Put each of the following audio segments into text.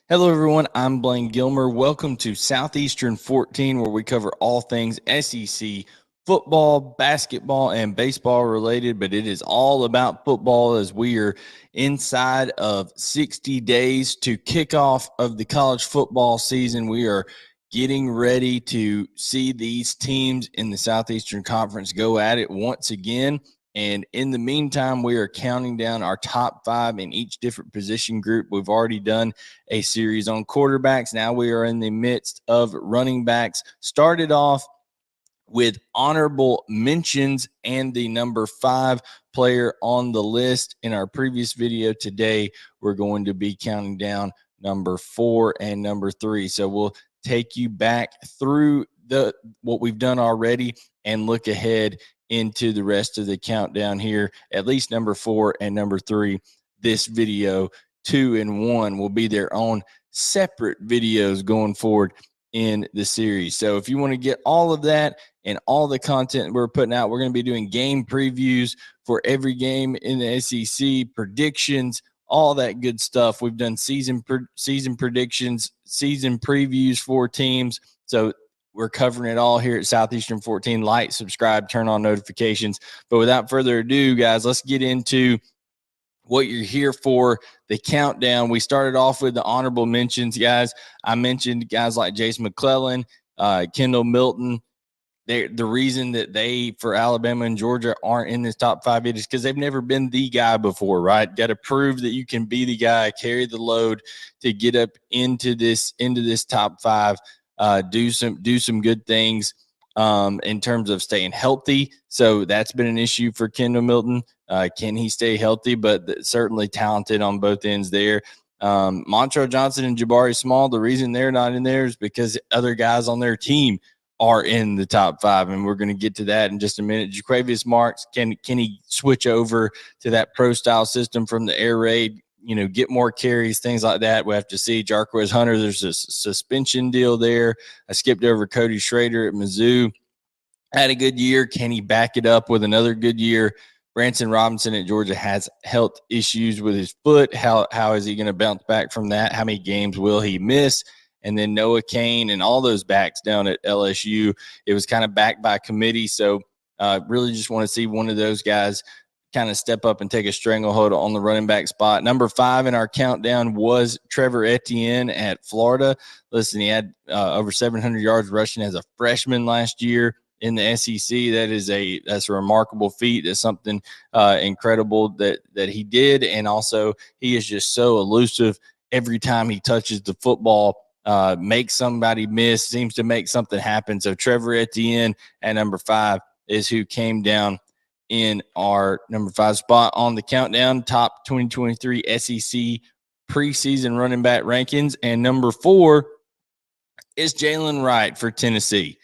Hello, everyone. I'm Blayne Gilmer. Welcome to Southeastern 14, where we cover all things SEC football, basketball, and baseball related, but it is all about football as we are inside of 60 days to kickoff of the college football season. We are getting ready to see these teams in the Southeastern Conference go at it once again. And in the meantime, we are counting down our top 5 in each different position group. We've already done a series on quarterbacks. Now we are in the midst of running backs. Started off with honorable mentions and the number 5 player on the list. In our previous video today, we're going to be counting down number 4 and number 3. So we'll take you back through what we've done already and look ahead into the rest of the countdown here. At least number 4 and number 3. This video 2 and 1 will be their own separate videos going forward in the series. So if you want to get all of that and all the content we're putting out, we're going to be doing game previews for every game in the SEC, predictions, all that good stuff. We've done season predictions, season previews for teams. So we're covering it all here at Southeastern 14. Like, subscribe, turn on notifications. But without further ado, guys, let's get into what you're here for, the countdown. We started off with the honorable mentions, guys. I mentioned guys like Jace McClellan, Kendall Milton. The reason that they, for Alabama and Georgia, aren't in this top 5 is because they've never been the guy before, right? Got to prove that you can be the guy, carry the load to get up into this top 5. Do some good things in terms of staying healthy. So that's been an issue for Kendall Milton. Can he stay healthy? But certainly talented on both ends there. Montrell Johnson and Jabari Small, the reason they're not in there is because other guys on their team are in the top 5, and we're going to get to that in just a minute. Jaquavius Marks, can he switch over to that pro-style system from the air raid, get more carries, things like that? We have to see. Jarquez Hunter, there's a suspension deal there. I skipped over Cody Schrader at Mizzou. Had a good year. Can he back it up with another good year? Branson Robinson at Georgia has health issues with his foot. How is he going to bounce back from that? How many games will he miss? And then Noah Kane and all those backs down at LSU. It was kind of backed by committee. So really just want to see one of those guys kind of step up and take a stranglehold on the running back spot. Number 5 in our countdown was Trevor Etienne at Florida. Listen, he had over 700 yards rushing as a freshman last year in the SEC. That's a remarkable feat. That's something incredible that he did. And also he is just so elusive every time he touches the football. Makes somebody miss, seems to make something happen. So Trevor Etienne at number 5 is who came down in our number 5 spot on the countdown, top 2023 SEC preseason running back rankings. And number 4 is Jaylen Wright for Tennessee.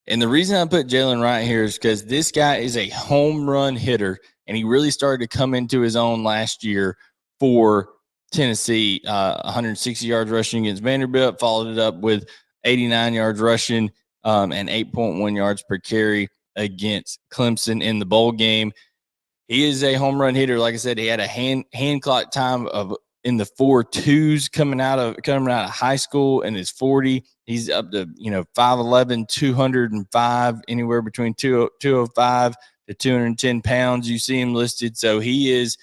And the reason I put Jaylen Wright here is because this guy is a home run hitter, and he really started to come into his own last year for Tennessee. 160 yards rushing against Vanderbilt, followed it up with 89 yards rushing and 8.1 yards per carry against Clemson in the bowl game. He is a home run hitter. Like I said, he had a hand clock time of in the 4.2s coming out of high school, and his 40. He's up to 5'11", 205, anywhere between 205 to 210 pounds. You see him listed. So he's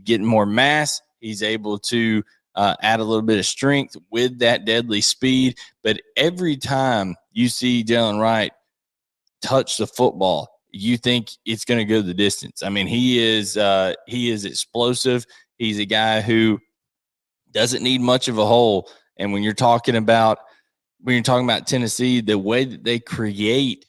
getting more mass. He's able to add a little bit of strength with that deadly speed. But every time you see Jaylen Wright touch the football, you think it's going to go the distance. I mean, he is explosive. He's a guy who doesn't need much of a hole. And when you're talking about Tennessee, the way that they create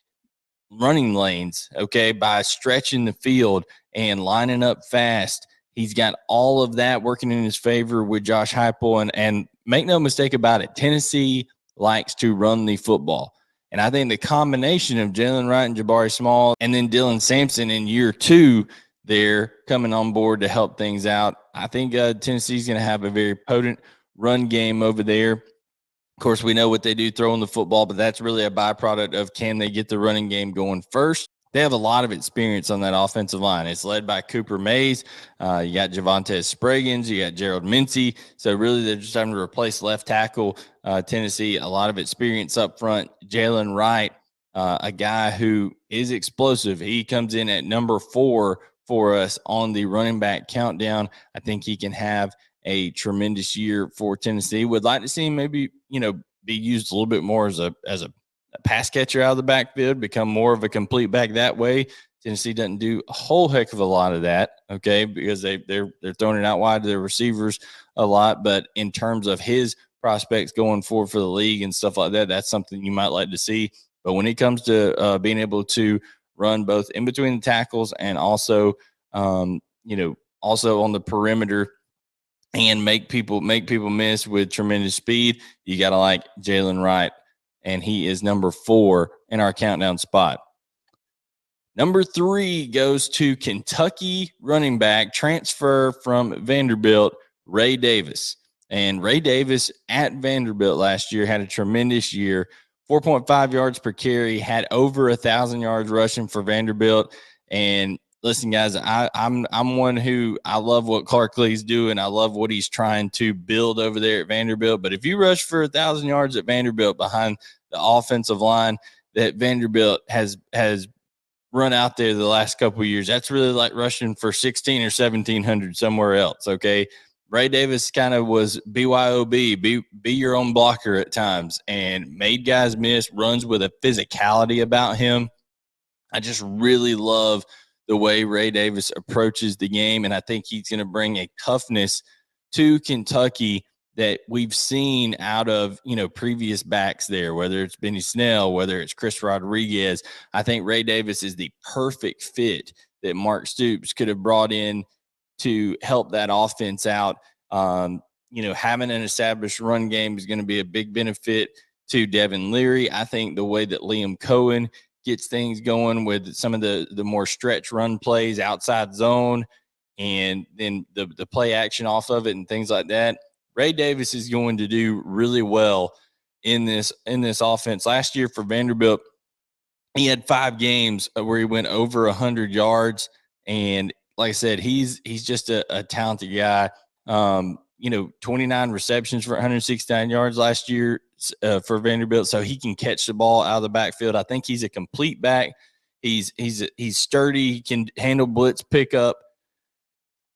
running lanes, okay, by stretching the field and lining up fast, he's got all of that working in his favor with Josh Heupel. And make no mistake about it, Tennessee likes to run the football. And I think the combination of Jaylen Wright and Jabari Small and then Dylan Sampson in year 2 there coming on board to help things out, I think Tennessee's going to have a very potent run game over there. Of course, we know what they do throwing the football, but that's really a byproduct of can they get the running game going first. they have a lot of experience on that offensive line. It's led by Cooper Mays. You got Javonte Spraggins. You got Gerald Mincy. So really, they're just having to replace left tackle. Tennessee, a lot of experience up front. Jaylen Wright, a guy who is explosive. He comes in at number 4 for us on the running back countdown. I think he can have a tremendous year for Tennessee. Would like to see him maybe, be used a little bit more as a pass catcher out of the backfield, become more of a complete back that way. Tennessee doesn't do a whole heck of a lot of that, okay, because they're throwing it out wide to their receivers a lot. But in terms of his prospects going forward for the league and stuff like that, that's something you might like to see. But when it comes to being able to run both in between the tackles and also, also on the perimeter and make people miss with tremendous speed, you got to like Jaylen Wright, and he is number 4 in our countdown spot. Number 3 goes to Kentucky running back, transfer from Vanderbilt, Ray Davis. And Ray Davis at Vanderbilt last year had a tremendous year, 4.5 yards per carry, had over 1,000 yards rushing for Vanderbilt. And listen, guys, I'm one who I love what Clark Lee's doing. I love what he's trying to build over there at Vanderbilt. But if you rush for 1,000 yards at Vanderbilt behind the offensive line that Vanderbilt has run out there the last couple of years, that's really like rushing for 16 or 1,700 somewhere else. Okay. Ray Davis kind of was BYOB, be your own blocker at times, and made guys miss, runs with a physicality about him. I just really love the way Ray Davis approaches the game, and I think he's going to bring a toughness to Kentucky that we've seen out of, previous backs there, whether it's Benny Snell, whether it's Chris Rodriguez. I think Ray Davis is the perfect fit that Mark Stoops could have brought in to help that offense out. Having an established run game is going to be a big benefit to Devin Leary. I think the way that Liam Cohen gets things going with some of the more stretch run plays outside zone and then the play action off of it and things like that, Ray Davis is going to do really well in this offense. Last year for Vanderbilt, he had 5 games where he went over 100 yards. And like I said, he's just a talented guy. 29 receptions for 169 yards last year for Vanderbilt. So he can catch the ball out of the backfield. I think he's a complete back. He's sturdy. He can handle blitz pickup.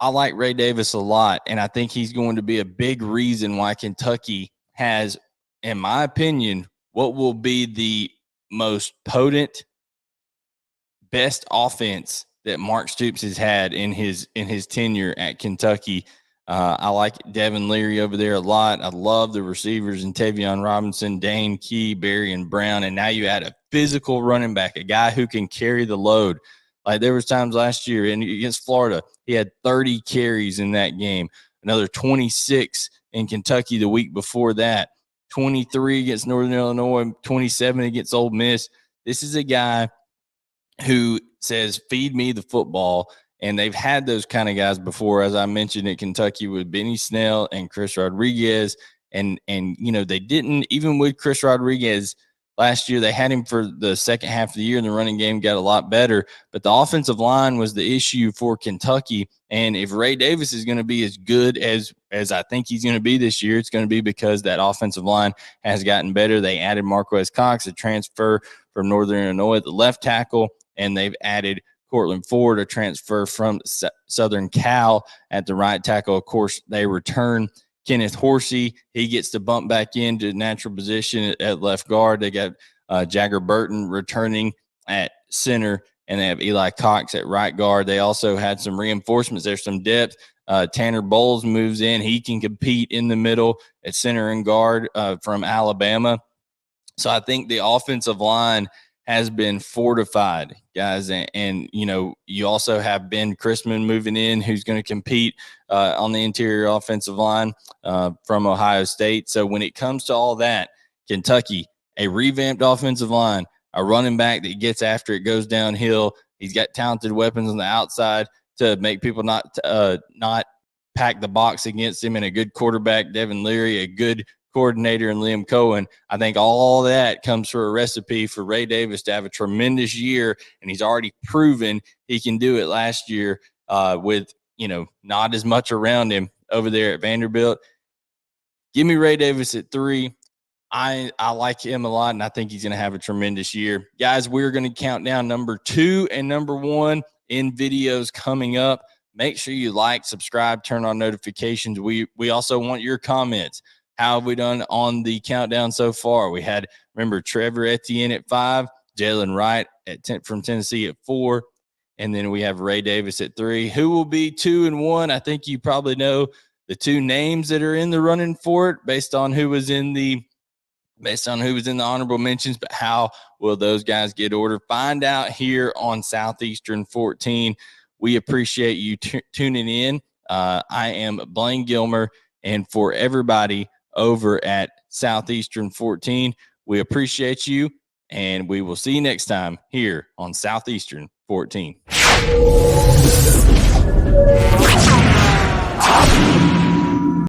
I like Ray Davis a lot, and I think he's going to be a big reason why Kentucky has, in my opinion, what will be the most potent, best offense that Mark Stoops has had in his tenure at Kentucky. I like Devin Leary over there a lot. I love the receivers in Tavion Robinson, Dane Key, Barry, and Brown. And now you add a physical running back, a guy who can carry the load. Like there was times last year against Florida, he had 30 carries in that game, another 26 in Kentucky the week before that, 23 against Northern Illinois, 27 against Ole Miss. This is a guy who says, feed me the football. And they've had those kind of guys before, as I mentioned, at Kentucky with Benny Snell and Chris Rodriguez. And they didn't, even with Chris Rodriguez last year, they had him for the second half of the year, and the running game got a lot better. But the offensive line was the issue for Kentucky. And if Ray Davis is going to be as good as I think he's going to be this year, it's going to be because that offensive line has gotten better. They added Marquez Cox, a transfer from Northern Illinois, at the left tackle, and they've added Cortland Ford, a transfer from Southern Cal, at the right tackle. Of course, they return Kenneth Horsey. He gets to bump back into natural position at left guard. They got Jagger Burton returning at center, and they have Eli Cox at right guard. They also had some reinforcements. There's some depth. Tanner Bowles moves in. He can compete in the middle at center and guard from Alabama. So I think the offensive line has been fortified, guys. And you also have Ben Chrisman moving in, who's going to compete on the interior offensive line from Ohio State. So when it comes to all that, Kentucky, a revamped offensive line, a running back that gets after it, goes downhill. He's got talented weapons on the outside to make people not pack the box against him, and a good quarterback, Devin Leary, a good coordinator and Liam Cohen. I think all that comes for a recipe for Ray Davis to have a tremendous year, and he's already proven he can do it last year with, not as much around him over there at Vanderbilt. Give me Ray Davis at 3. I like him a lot, and I think he's going to have a tremendous year. Guys, we're going to count down number 2 and number 1 in videos coming up. Make sure you like, subscribe, turn on notifications. We also want your comments. How have we done on the countdown so far? We had, remember, Trevor Etienne at 5, Jaylen Wright from Tennessee at 4, and then we have Ray Davis at 3. Who will be 2 and 1? I think you probably know the 2 names that are in the running for it based on who was in the honorable mentions, but how will those guys get ordered? Find out here on Southeastern 14. We appreciate you tuning in. I am Blayne Gilmer, and for everybody over at Southeastern 14, we appreciate you, and we will see you next time here on Southeastern 14.